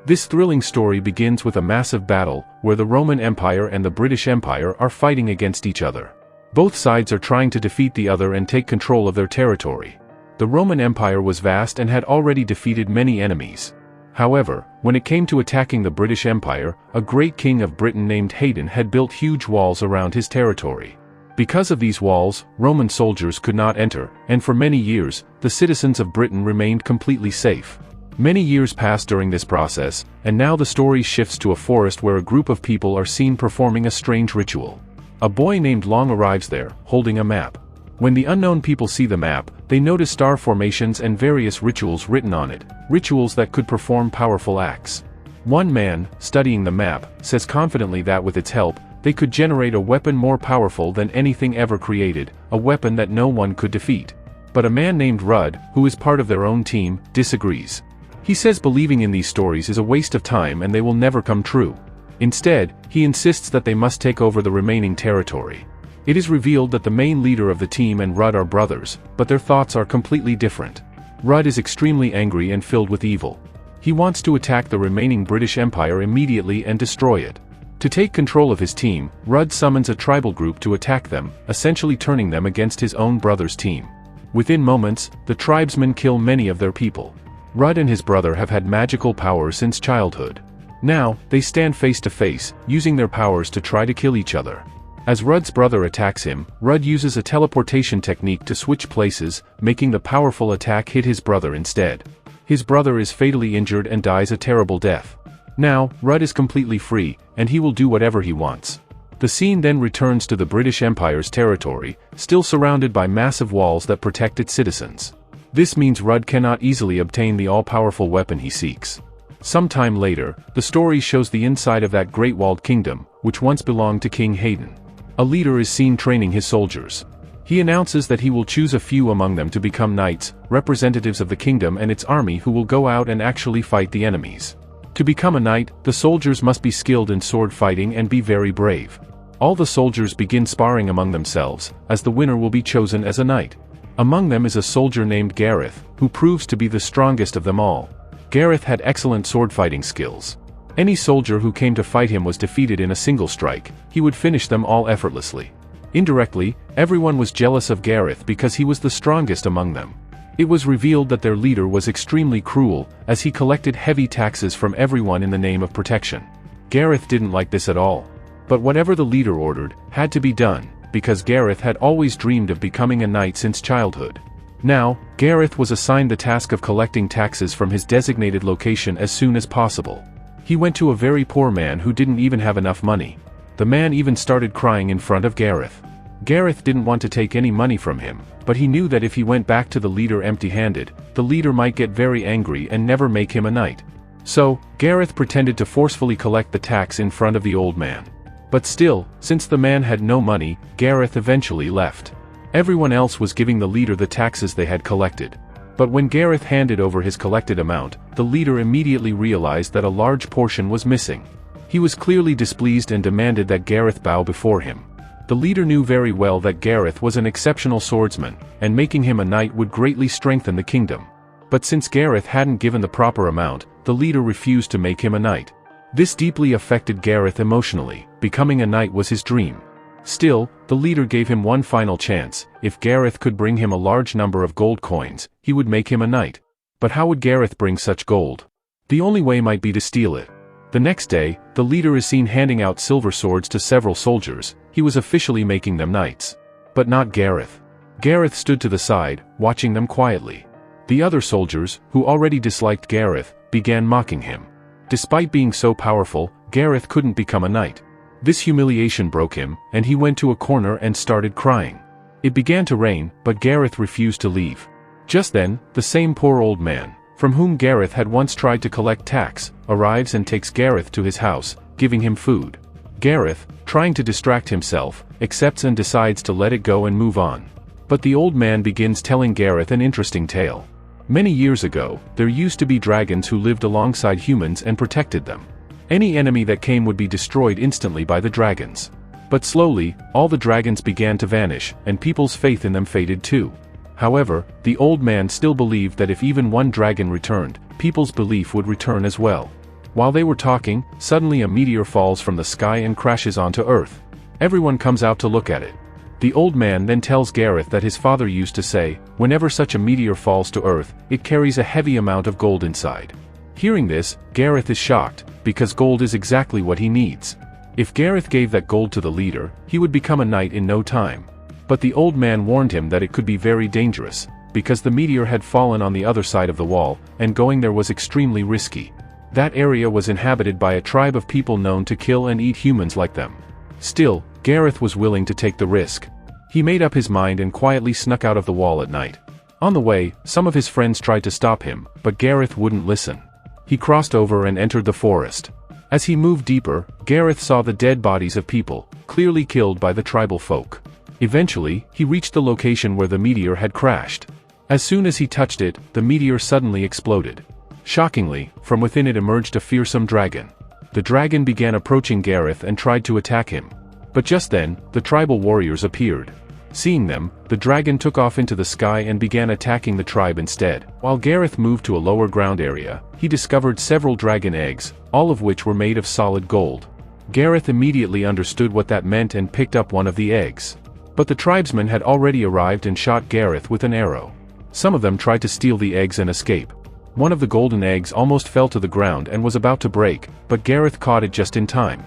This thrilling story begins with a massive battle, where the Roman Empire and the British Empire are fighting against each other. Both sides are trying to defeat the other and take control of their territory. The Roman Empire was vast and had already defeated many enemies. However, when it came to attacking the British Empire, a great king of Britain named Hayden had built huge walls around his territory. Because of these walls, Roman soldiers could not enter, and for many years, the citizens of Britain remained completely safe. Many years pass during this process, and now the story shifts to a forest where a group of people are seen performing a strange ritual. A boy named Long arrives there, holding a map. When the unknown people see the map, they notice star formations and various rituals written on it, rituals that could perform powerful acts. One man, studying the map, says confidently that with its help, they could generate a weapon more powerful than anything ever created, a weapon that no one could defeat. But a man named Rudd, who is part of their own team, disagrees. He says believing in these stories is a waste of time and they will never come true. Instead, he insists that they must take over the remaining territory. It is revealed that the main leader of the team and Rudd are brothers, but their thoughts are completely different. Rudd is extremely angry and filled with evil. He wants to attack the remaining British Empire immediately and destroy it. To take control of his team, Rudd summons a tribal group to attack them, essentially turning them against his own brother's team. Within moments, the tribesmen kill many of their people. Rudd and his brother have had magical powers since childhood. Now, they stand face to face, using their powers to try to kill each other. As Rudd's brother attacks him, Rudd uses a teleportation technique to switch places, making the powerful attack hit his brother instead. His brother is fatally injured and dies a terrible death. Now, Rudd is completely free, and he will do whatever he wants. The scene then returns to the British Empire's territory, still surrounded by massive walls that protect its citizens. This means Rudd cannot easily obtain the all-powerful weapon he seeks. Sometime later, the story shows the inside of that great walled kingdom, which once belonged to King Hayden. A leader is seen training his soldiers. He announces that he will choose a few among them to become knights, representatives of the kingdom and its army who will go out and actually fight the enemies. To become a knight, the soldiers must be skilled in sword fighting and be very brave. All the soldiers begin sparring among themselves, as the winner will be chosen as a knight. Among them is a soldier named Gareth, who proves to be the strongest of them all. Gareth had excellent sword fighting skills. Any soldier who came to fight him was defeated in a single strike. He would finish them all effortlessly. Indirectly, everyone was jealous of Gareth because he was the strongest among them. It was revealed that their leader was extremely cruel, as he collected heavy taxes from everyone in the name of protection. Gareth didn't like this at all. But whatever the leader ordered, had to be done, because Gareth had always dreamed of becoming a knight since childhood. Now, Gareth was assigned the task of collecting taxes from his designated location as soon as possible. He went to a very poor man who didn't even have enough money. The man even started crying in front of Gareth. Gareth didn't want to take any money from him, but he knew that if he went back to the leader empty-handed, the leader might get very angry and never make him a knight. So, Gareth pretended to forcefully collect the tax in front of the old man. But still, since the man had no money, Gareth eventually left. Everyone else was giving the leader the taxes they had collected. But when Gareth handed over his collected amount, the leader immediately realized that a large portion was missing. He was clearly displeased and demanded that Gareth bow before him. The leader knew very well that Gareth was an exceptional swordsman, and making him a knight would greatly strengthen the kingdom. But since Gareth hadn't given the proper amount, the leader refused to make him a knight. This deeply affected Gareth emotionally. Becoming a knight was his dream. Still, the leader gave him one final chance. If Gareth could bring him a large number of gold coins, he would make him a knight. But how would Gareth bring such gold? The only way might be to steal it. The next day, the leader is seen handing out silver swords to several soldiers. He was officially making them knights. But not Gareth. Gareth stood to the side, watching them quietly. The other soldiers, who already disliked Gareth, began mocking him. Despite being so powerful, Gareth couldn't become a knight. This humiliation broke him, and he went to a corner and started crying. It began to rain, but Gareth refused to leave. Just then, the same poor old man, from whom Gareth had once tried to collect tax, arrives and takes Gareth to his house, giving him food. Gareth, trying to distract himself, accepts and decides to let it go and move on. But the old man begins telling Gareth an interesting tale. Many years ago, there used to be dragons who lived alongside humans and protected them. Any enemy that came would be destroyed instantly by the dragons. But slowly, all the dragons began to vanish, and people's faith in them faded too. However, the old man still believed that if even one dragon returned, people's belief would return as well. While they were talking, suddenly a meteor falls from the sky and crashes onto Earth. Everyone comes out to look at it. The old man then tells Gareth that his father used to say, whenever such a meteor falls to Earth, it carries a heavy amount of gold inside. Hearing this, Gareth is shocked, because gold is exactly what he needs. If Gareth gave that gold to the leader, he would become a knight in no time. But the old man warned him that it could be very dangerous, because the meteor had fallen on the other side of the wall, and going there was extremely risky. That area was inhabited by a tribe of people known to kill and eat humans like them. Still, Gareth was willing to take the risk. He made up his mind and quietly snuck out of the wall at night. On the way, some of his friends tried to stop him, but Gareth wouldn't listen. He crossed over and entered the forest. As he moved deeper, Gareth saw the dead bodies of people, clearly killed by the tribal folk. Eventually, he reached the location where the meteor had crashed. As soon as he touched it, the meteor suddenly exploded. Shockingly, from within it emerged a fearsome dragon. The dragon began approaching Gareth and tried to attack him. But just then, the tribal warriors appeared. Seeing them, the dragon took off into the sky and began attacking the tribe instead. While Gareth moved to a lower ground area, he discovered several dragon eggs, all of which were made of solid gold. Gareth immediately understood what that meant and picked up one of the eggs. But the tribesmen had already arrived and shot Gareth with an arrow. Some of them tried to steal the eggs and escape. One of the golden eggs almost fell to the ground and was about to break, but Gareth caught it just in time.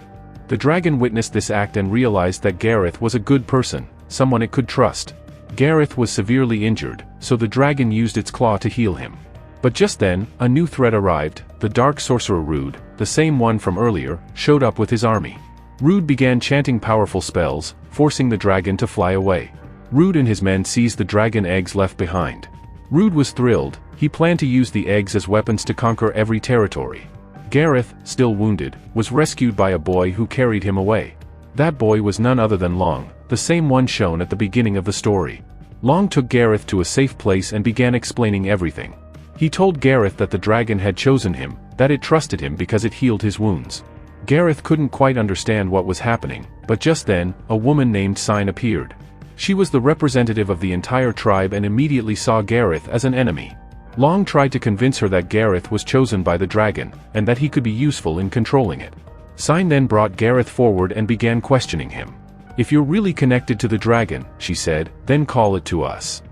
The dragon witnessed this act and realized that Gareth was a good person, someone it could trust. Gareth was severely injured, so the dragon used its claw to heal him. But just then, a new threat arrived. The dark sorcerer Rude, the same one from earlier, showed up with his army. Rude began chanting powerful spells, forcing the dragon to fly away. Rude and his men seized the dragon eggs left behind. Rude was thrilled. He planned to use the eggs as weapons to conquer every territory. Gareth, still wounded, was rescued by a boy who carried him away. That boy was none other than Long, the same one shown at the beginning of the story. Long took Gareth to a safe place and began explaining everything. He told Gareth that the dragon had chosen him, that it trusted him because it healed his wounds. Gareth couldn't quite understand what was happening, but just then, a woman named Sign appeared. She was the representative of the entire tribe and immediately saw Gareth as an enemy. Long tried to convince her that Gareth was chosen by the dragon, and that he could be useful in controlling it. Sign then brought Gareth forward and began questioning him. "If you're really connected to the dragon," she said, "then call it to us."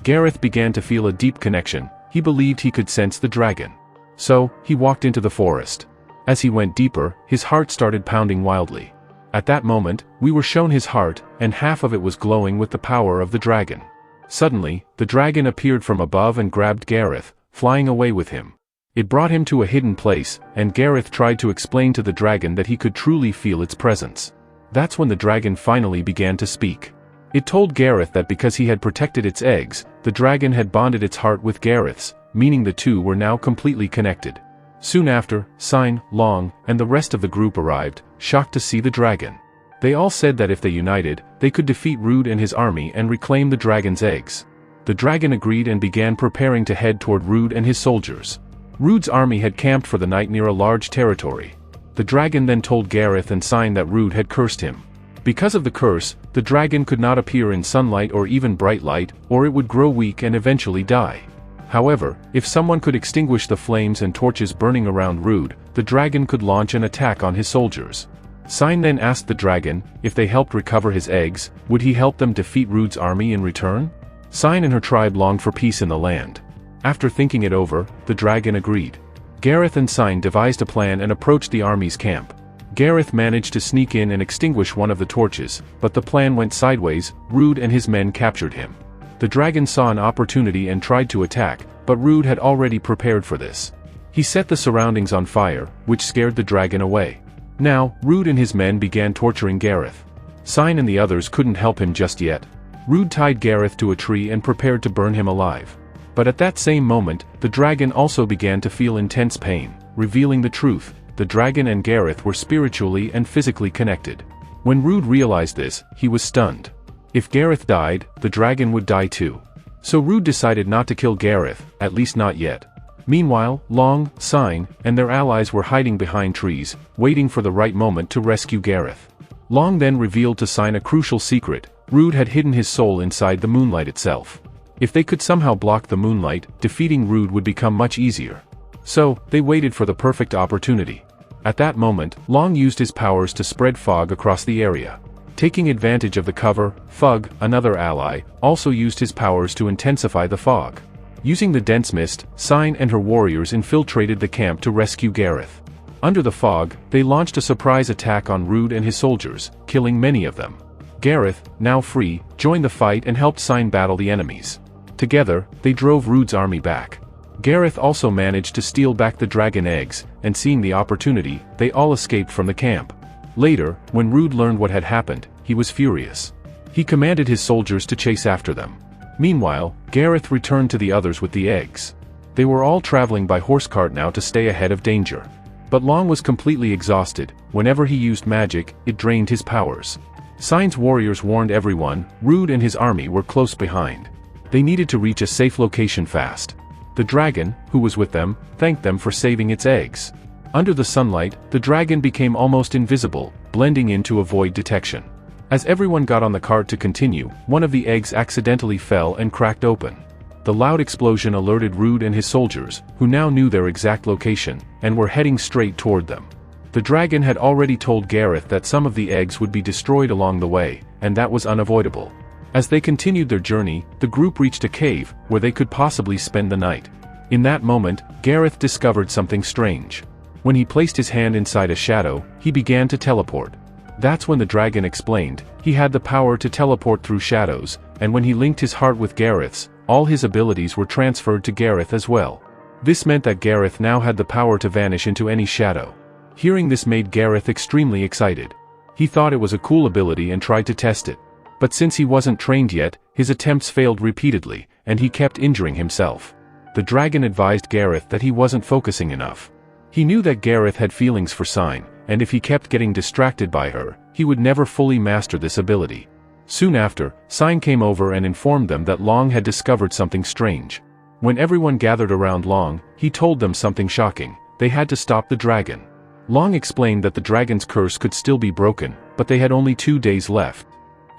Gareth began to feel a deep connection. He believed he could sense the dragon. So, he walked into the forest. As he went deeper, his heart started pounding wildly. At that moment, we were shown his heart, and half of it was glowing with the power of the dragon. Suddenly, the dragon appeared from above and grabbed Gareth, flying away with him. It brought him to a hidden place, and Gareth tried to explain to the dragon that he could truly feel its presence. That's when the dragon finally began to speak. It told Gareth that because he had protected its eggs, the dragon had bonded its heart with Gareth's, meaning the two were now completely connected. Soon after, Sign, Long, and the rest of the group arrived, shocked to see the dragon. They all said that if they united, they could defeat Rude and his army and reclaim the dragon's eggs. The dragon agreed and began preparing to head toward Rude and his soldiers. Rude's army had camped for the night near a large territory. The dragon then told Gareth and Sign that Rude had cursed him. Because of the curse, the dragon could not appear in sunlight or even bright light, or it would grow weak and eventually die. However, if someone could extinguish the flames and torches burning around Rude, the dragon could launch an attack on his soldiers. Sign then asked the dragon, if they helped recover his eggs, would he help them defeat Rude's army in return? Sign and her tribe longed for peace in the land. After thinking it over, the dragon agreed. Gareth and Sign devised a plan and approached the army's camp. Gareth managed to sneak in and extinguish one of the torches, but the plan went sideways. Rude and his men captured him. The dragon saw an opportunity and tried to attack, but Rude had already prepared for this. He set the surroundings on fire, which scared the dragon away. Now, Rude and his men began torturing Gareth. Sign and the others couldn't help him just yet. Rude tied Gareth to a tree and prepared to burn him alive. But at that same moment, the dragon also began to feel intense pain, revealing the truth. The dragon and Gareth were spiritually and physically connected. When Rude realized this, he was stunned. If Gareth died, the dragon would die too. So Rude decided not to kill Gareth, at least not yet. Meanwhile, Long, Sign, and their allies were hiding behind trees, waiting for the right moment to rescue Gareth. Long then revealed to Sign a crucial secret. Rude had hidden his soul inside the moonlight itself. If they could somehow block the moonlight, defeating Rude would become much easier. So, they waited for the perfect opportunity. At that moment, Long used his powers to spread fog across the area. Taking advantage of the cover, Fug, another ally, also used his powers to intensify the fog. Using the dense mist, Sign and her warriors infiltrated the camp to rescue Gareth. Under the fog, they launched a surprise attack on Rude and his soldiers, killing many of them. Gareth, now free, joined the fight and helped Sign battle the enemies. Together, they drove Rude's army back. Gareth also managed to steal back the dragon eggs, and seeing the opportunity, they all escaped from the camp. Later, when Rude learned what had happened, he was furious. He commanded his soldiers to chase after them. Meanwhile, Gareth returned to the others with the eggs. They were all traveling by horse cart now to stay ahead of danger. But Long was completely exhausted. Whenever he used magic, it drained his powers. Sign's warriors warned everyone, Rude and his army were close behind. They needed to reach a safe location fast. The dragon, who was with them, thanked them for saving its eggs. Under the sunlight, the dragon became almost invisible, blending in to avoid detection. As everyone got on the cart to continue, one of the eggs accidentally fell and cracked open. The loud explosion alerted Rude and his soldiers, who now knew their exact location, and were heading straight toward them. The dragon had already told Gareth that some of the eggs would be destroyed along the way, and that was unavoidable. As they continued their journey, the group reached a cave, where they could possibly spend the night. In that moment, Gareth discovered something strange. When he placed his hand inside a shadow, he began to teleport. That's when the dragon explained, he had the power to teleport through shadows, and when he linked his heart with Gareth's, all his abilities were transferred to Gareth as well. This meant that Gareth now had the power to vanish into any shadow. Hearing this made Gareth extremely excited. He thought it was a cool ability and tried to test it. But since he wasn't trained yet, his attempts failed repeatedly, and he kept injuring himself. The dragon advised Gareth that he wasn't focusing enough. He knew that Gareth had feelings for Sign, and if he kept getting distracted by her, he would never fully master this ability. Soon after, Sign came over and informed them that Long had discovered something strange. When everyone gathered around Long, he told them something shocking: they had to stop the dragon. Long explained that the dragon's curse could still be broken, but they had only 2 days left.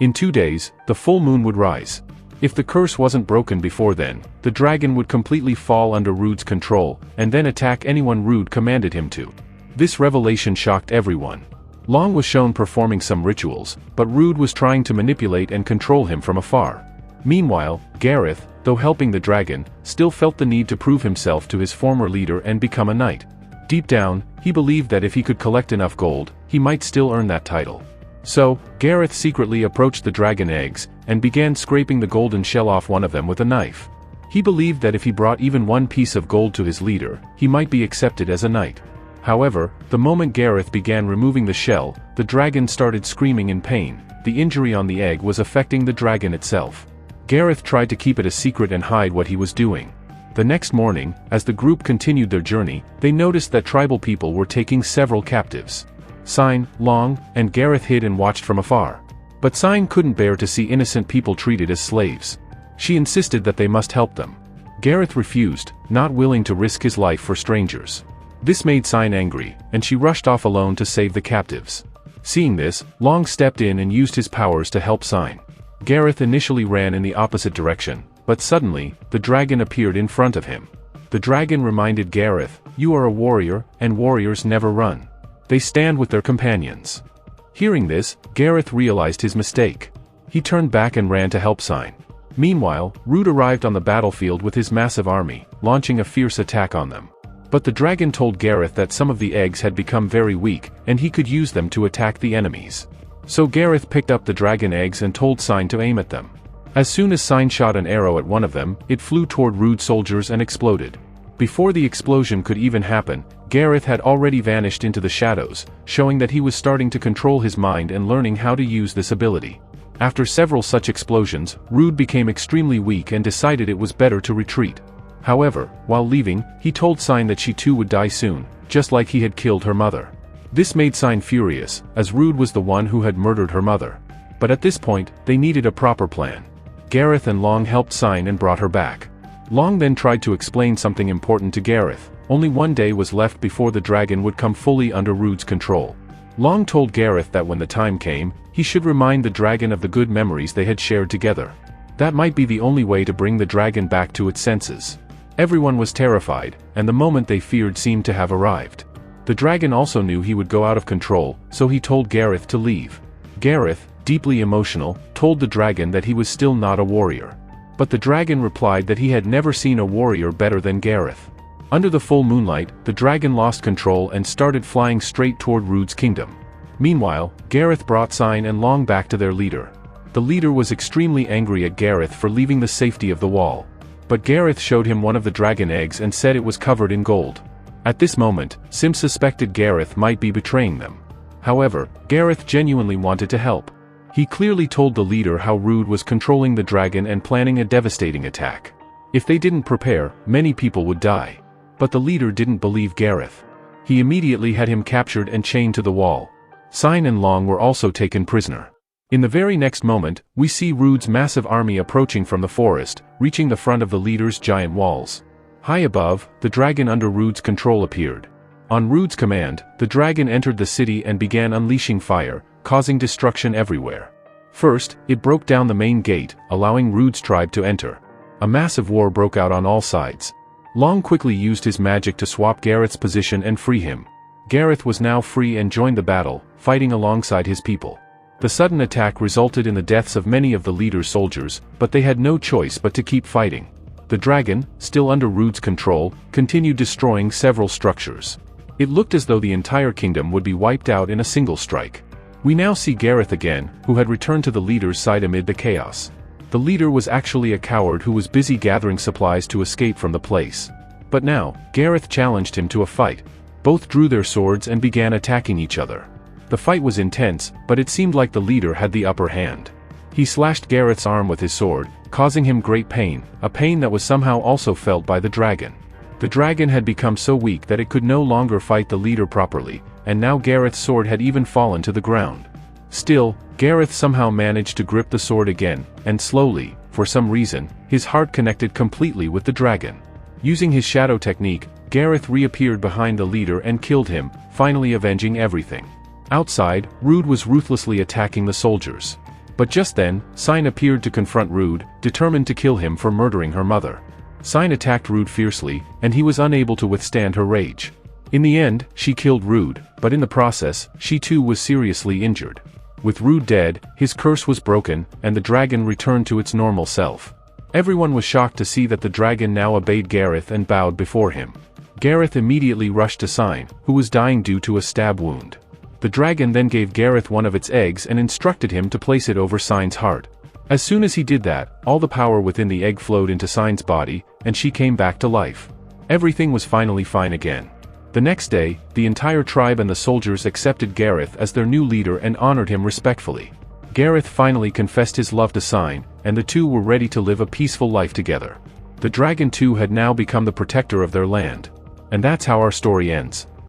In 2 days, the full moon would rise. If the curse wasn't broken before then, the dragon would completely fall under Rude's control, and then attack anyone Rude commanded him to. This revelation shocked everyone. Long was shown performing some rituals, but Rude was trying to manipulate and control him from afar. Meanwhile, Gareth, though helping the dragon, still felt the need to prove himself to his former leader and become a knight. Deep down, he believed that if he could collect enough gold, he might still earn that title. So, Gareth secretly approached the dragon eggs, and began scraping the golden shell off one of them with a knife. He believed that if he brought even one piece of gold to his leader, he might be accepted as a knight. However, the moment Gareth began removing the shell, the dragon started screaming in pain. The injury on the egg was affecting the dragon itself. Gareth tried to keep it a secret and hide what he was doing. The next morning, as the group continued their journey, they noticed that tribal people were taking several captives. Sign, Long, and Gareth hid and watched from afar. But Sign couldn't bear to see innocent people treated as slaves. She insisted that they must help them. Gareth refused, not willing to risk his life for strangers. This made Sign angry, and she rushed off alone to save the captives. Seeing this, Long stepped in and used his powers to help Sign. Gareth initially ran in the opposite direction, but suddenly, the dragon appeared in front of him. The dragon reminded Gareth, "You are a warrior, and warriors never run. They stand with their companions." Hearing this, Gareth realized his mistake. He turned back and ran to help Sign. Meanwhile, Rude arrived on the battlefield with his massive army, launching a fierce attack on them. But the dragon told Gareth that some of the eggs had become very weak, and he could use them to attack the enemies. So Gareth picked up the dragon eggs and told Sign to aim at them. As soon as Sign shot an arrow at one of them, it flew toward Rude's soldiers and exploded. Before the explosion could even happen, Gareth had already vanished into the shadows, showing that he was starting to control his mind and learning how to use this ability. After several such explosions, Rude became extremely weak and decided it was better to retreat. However, while leaving, he told Sign that she too would die soon, just like he had killed her mother. This made Sign furious, as Rude was the one who had murdered her mother. But at this point, they needed a proper plan. Gareth and Long helped Sign and brought her back. Long then tried to explain something important to Gareth. Only 1 day was left before the dragon would come fully under Rude's control. Long told Gareth that when the time came, he should remind the dragon of the good memories they had shared together. That might be the only way to bring the dragon back to its senses. Everyone was terrified, and the moment they feared seemed to have arrived. The dragon also knew he would go out of control, so he told Gareth to leave. Gareth, deeply emotional, told the dragon that he was still not a warrior. But the dragon replied that he had never seen a warrior better than Gareth. Under the full moonlight, the dragon lost control and started flying straight toward Rude's kingdom. Meanwhile, Gareth brought Sign and Long back to their leader. The leader was extremely angry at Gareth for leaving the safety of the wall. But Gareth showed him one of the dragon eggs and said it was covered in gold. At this moment, Sim suspected Gareth might be betraying them. However, Gareth genuinely wanted to help. He clearly told the leader how Rude was controlling the dragon and planning a devastating attack. If they didn't prepare, many people would die. But the leader didn't believe Gareth. He immediately had him captured and chained to the wall. Sign and Long were also taken prisoner. In the very next moment, we see Rude's massive army approaching from the forest, reaching the front of the leader's giant walls. High above, the dragon under Rude's control appeared. On Rude's command, the dragon entered the city and began unleashing fire, causing destruction everywhere. First, it broke down the main gate, allowing Rude's tribe to enter. A massive war broke out on all sides. Long quickly used his magic to swap Gareth's position and free him. Gareth was now free and joined the battle, fighting alongside his people. The sudden attack resulted in the deaths of many of the leader's soldiers, but they had no choice but to keep fighting. The dragon, still under Rude's control, continued destroying several structures. It looked as though the entire kingdom would be wiped out in a single strike. We now see Gareth again, who had returned to the leader's side amid the chaos. The leader was actually a coward who was busy gathering supplies to escape from the place. But now, Gareth challenged him to a fight. Both drew their swords and began attacking each other. The fight was intense, but it seemed like the leader had the upper hand. He slashed Gareth's arm with his sword, causing him great pain, a pain that was somehow also felt by the dragon. The dragon had become so weak that it could no longer fight the leader properly, and now Gareth's sword had even fallen to the ground. Still, Gareth somehow managed to grip the sword again, and slowly, for some reason, his heart connected completely with the dragon. Using his shadow technique, Gareth reappeared behind the leader and killed him, finally avenging everything. Outside, Rude was ruthlessly attacking the soldiers. But just then, Sign appeared to confront Rude, determined to kill him for murdering her mother. Sign attacked Rude fiercely, and he was unable to withstand her rage. In the end, she killed Rude, but in the process, she too was seriously injured. With Rude dead, his curse was broken, and the dragon returned to its normal self. Everyone was shocked to see that the dragon now obeyed Gareth and bowed before him. Gareth immediately rushed to Sign, who was dying due to a stab wound. The dragon then gave Gareth one of its eggs and instructed him to place it over Sign's heart. As soon as he did that, all the power within the egg flowed into Sign's body, and she came back to life. Everything was finally fine again. The next day, the entire tribe and the soldiers accepted Gareth as their new leader and honored him respectfully. Gareth finally confessed his love to Sign, and the two were ready to live a peaceful life together. The dragon too had now become the protector of their land. And that's how our story ends.